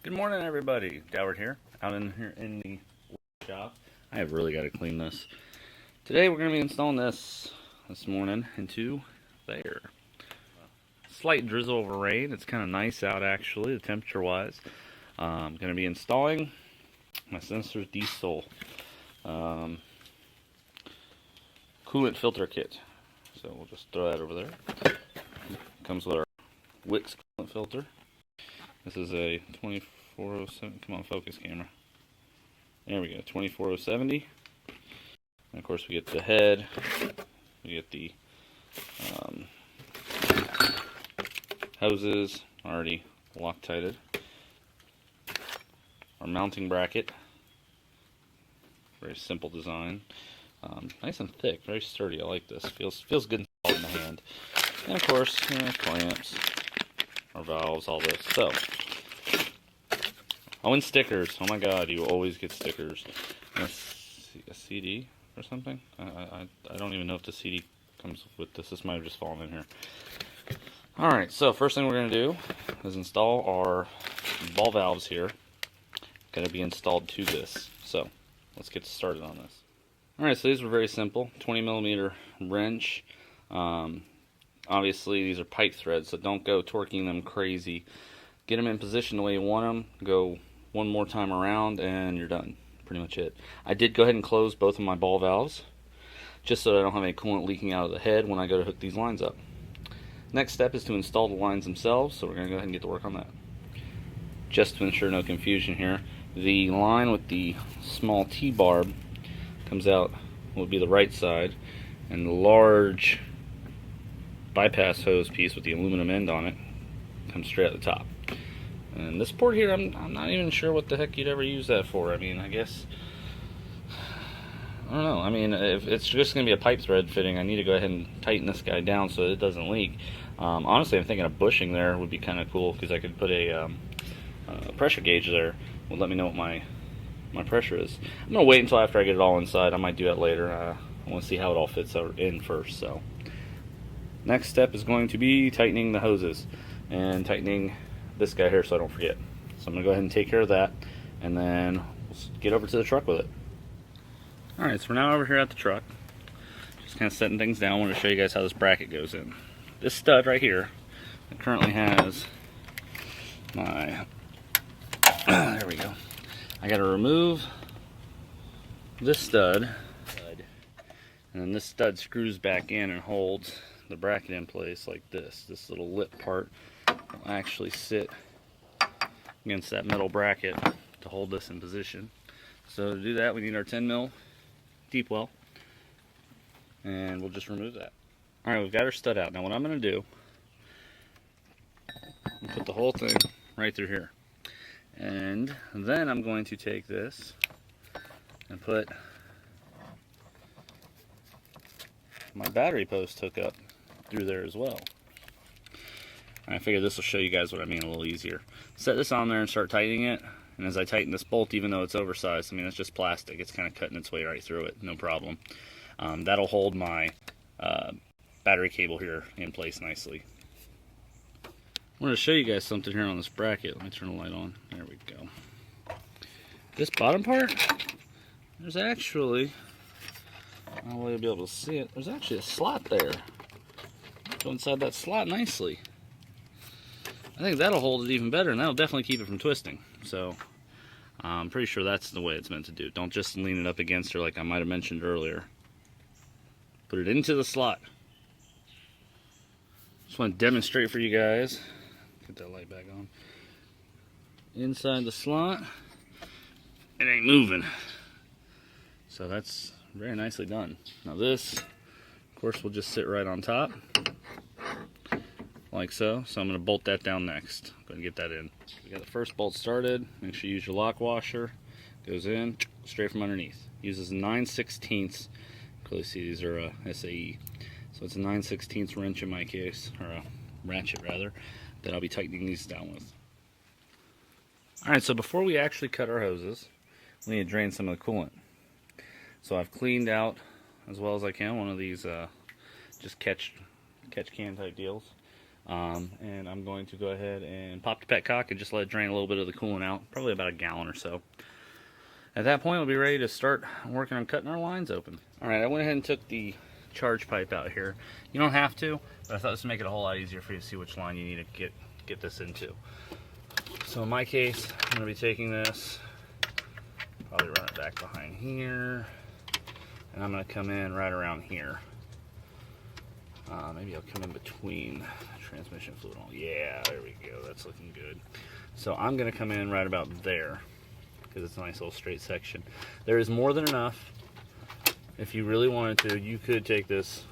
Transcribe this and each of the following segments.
Good morning, everybody. Doward here, out in the shop. I have really got to clean this. Today we're going to be installing this morning into the air. Slight drizzle of rain. It's kind of nice out actually, the temperature-wise. I'm going to be installing my Sinister Diesel coolant filter kit. So we'll just throw that over there. Comes with our Wix coolant filter. This is a 2407. Come on, focus camera. There we go, 24070. And of course, we get the head. We get the hoses already Loctited. Our mounting bracket. Very simple design. Nice and thick, very sturdy. I like this. Feels good in the hand. And of course, clamps. Our valves, all this. So, oh, and stickers. Oh my God, you always get stickers. And a CD or something. I don't even know if the CD comes with this. This might have just fallen in here. All right. So first thing we're gonna do is install our ball valves here. Going to be installed to this. So let's get started on this. All right. So these were very simple. 20mm wrench. Obviously, these are pipe threads, so don't go torquing them crazy. Get them in position the way you want them. Go one more time around, and you're done. Pretty much it. I did go ahead and close both of my ball valves, just so I don't have any coolant leaking out of the head when I go to hook these lines up. Next step is to install the lines themselves, so we're going to go ahead and get to work on that. Just to ensure no confusion here, the line with the small T-barb comes out, will be the right side, and the large bypass hose piece with the aluminum end on it comes straight at the top. And this port here, I'm not even sure what the heck you'd ever use that for. I mean, I guess, I don't know. I mean, if it's just going to be a pipe thread fitting, I need to go ahead and tighten this guy down so it doesn't leak. Honestly, I'm thinking a bushing there would be kind of cool, because I could put a pressure gauge there. Will let me know what my pressure is. I'm going to wait until after I get it all inside. I might do that later. I want to see how it all fits in first. So next step is going to be tightening the hoses and tightening this guy here so I don't forget. So I'm going to go ahead and take care of that, and then we'll get over to the truck with it. Alright, so we're now over here at the truck. Just kind of setting things down. I want to show you guys how this bracket goes in. This stud right here, it currently has my, there we go. I got to remove this stud, and then this stud screws back in and holds the bracket in place like this. This little lip part will actually sit against that metal bracket to hold this in position. So to do that, we need our 10mm deep well, and we'll just remove that. All right, we've got our stud out. Now what I'm going to do, I'll put the whole thing right through here, and then I'm going to take this and put my battery post hookup through there as well. And I figured this will show you guys what I mean a little easier. Set this on there and start tightening it. And as I tighten this bolt, even though it's oversized, I mean, it's just plastic. It's kind of cutting its way right through it, no problem. That'll hold my battery cable here in place nicely. I want to show you guys something here on this bracket. Let me turn the light on. There we go. This bottom part, there's actually, I don't know if you'll be able to see it, there's actually a slot there. Go inside that slot nicely. I think that'll hold it even better, and that'll definitely keep it from twisting. So I'm pretty sure that's the way it's meant to do. Don't just lean it up against her like I might have mentioned earlier. Put it into the slot. Just want to demonstrate for you guys. Get that light back on. Inside the slot, it ain't moving. So that's very nicely done. Now this, of course, will just sit right on top, like so. So I'm going to bolt that down next. Go ahead and get that in. We got the first bolt started. Make sure you use your lock washer. Goes in straight from underneath. Uses 9/16. Clearly see these are SAE. So it's a 9/16 wrench in my case, or a ratchet rather, that I'll be tightening these down with. Alright, so before we actually cut our hoses, we need to drain some of the coolant. So I've cleaned out as well as I can one of these just catch can type deals. And I'm going to go ahead and pop the petcock and just let it drain a little bit of the coolant out, probably about a gallon or so. At that point, we'll be ready to start working on cutting our lines open. All right, I went ahead and took the charge pipe out here. You don't have to, but I thought this would make it a whole lot easier for you to see which line you need to get this into. So in my case, I'm going to be taking this, probably run it back behind here, and I'm going to come in right around here. Maybe I'll come in between transmission fluid. Yeah, there we go. That's looking good. So I'm going to come in right about there because it's a nice little straight section. There is more than enough. If you really wanted to, you could take this,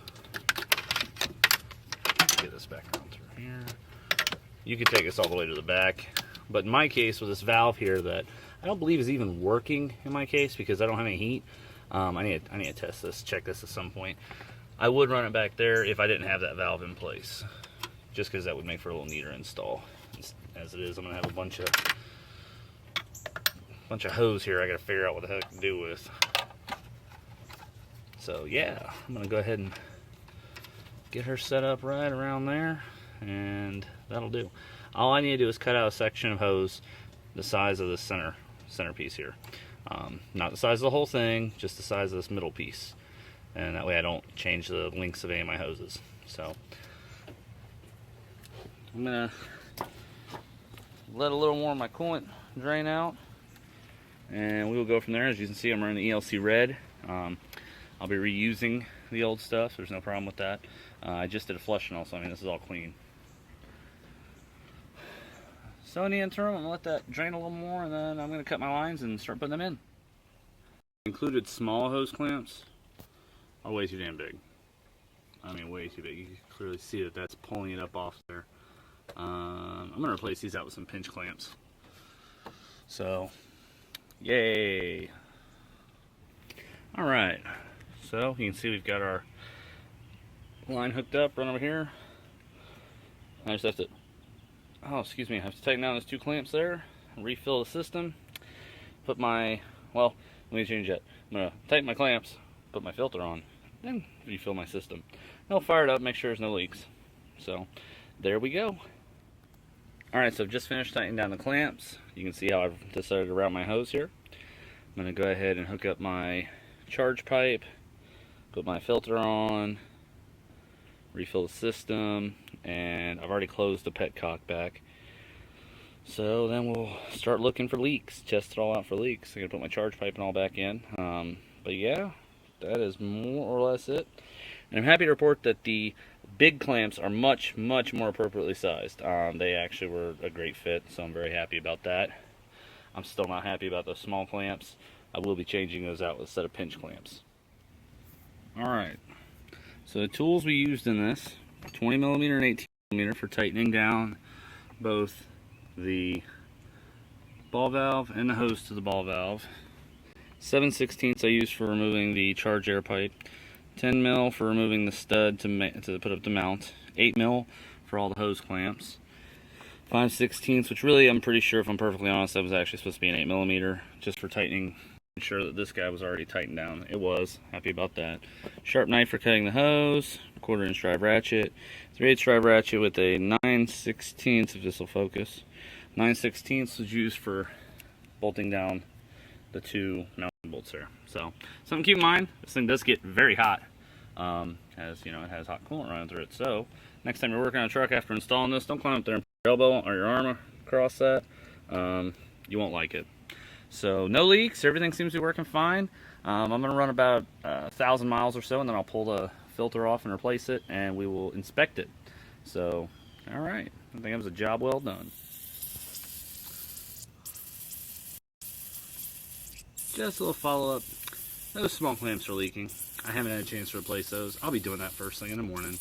get this back around through here. You could take this all the way to the back. But in my case, with this valve here that I don't believe is even working in my case because I don't have any heat, I need to test this, check this at some point. I would run it back there if I didn't have that valve in place, just because that would make for a little neater install. As it is, I'm going to have a bunch of hose here I got to figure out what the heck to do with. So yeah, I'm going to go ahead and get her set up right around there, and that'll do. All I need to do is cut out a section of hose the size of the centerpiece here. Not the size of the whole thing, just the size of this middle piece. And that way I don't change the lengths of any of my hoses. So I'm gonna let a little more of my coolant drain out, and we will go from there. As you can see, I'm running the ELC red. I'll be reusing the old stuff. There's no problem with that. I just did a flushing also. I mean, this is all clean. So in the interim, I'm gonna let that drain a little more, and then I'm gonna cut my lines and start putting them in. Included small hose clamps are way too damn big. I mean, way too big. You can clearly see that that's pulling it up off there. I'm going to replace these out with some pinch clamps. So, yay! Alright, so you can see we've got our line hooked up right over here. I just have to, I have to tighten down those two clamps there, refill the system, put my, well, let me change that. I'm going to tighten my clamps, put my filter on, then refill my system. I'll fire it up, make sure there's no leaks. So there we go. Alright, so I've just finished tightening down the clamps. You can see how I've decided to route my hose here. I'm going to go ahead and hook up my charge pipe, put my filter on, refill the system, and I've already closed the petcock back. So then we'll start looking for leaks, test it all out for leaks. I'm going to put my charge pipe and all back in. But yeah, that is more or less it. And I'm happy to report that the big clamps are much more appropriately sized. They actually were a great fit, so I'm very happy about that. I'm still not happy about those small clamps. I will be changing those out with a set of pinch clamps. Alright, so the tools we used in this, 20mm and 18mm for tightening down both the ball valve and the hose to the ball valve. 7/16 I used for removing the charge air pipe. 10mm for removing the stud to put up the mount. 8mm for all the hose clamps. 5/16, which really I'm pretty sure, if I'm perfectly honest, that was actually supposed to be an 8mm, just for tightening, sure that this guy was already tightened down. It was. Happy about that. Sharp knife for cutting the hose. 1/4 inch drive ratchet. 3/8 drive ratchet with a 9/16, if this will focus. 9/16 was used for bolting down the two mounting bolts there. So something to keep in mind, this thing does get very hot. As you know, it has hot coolant running through it. So next time you're working on a truck after installing this, don't climb up there and put your elbow or your arm across that. You won't like it. So no leaks, everything seems to be working fine. I'm going to run about 1,000 miles or so, and then I'll pull the filter off and replace it, and we will inspect it. So, alright, I think it was a job well done. Just a little follow-up. Those small clamps are leaking. I haven't had a chance to replace those. I'll be doing that first thing in the morning.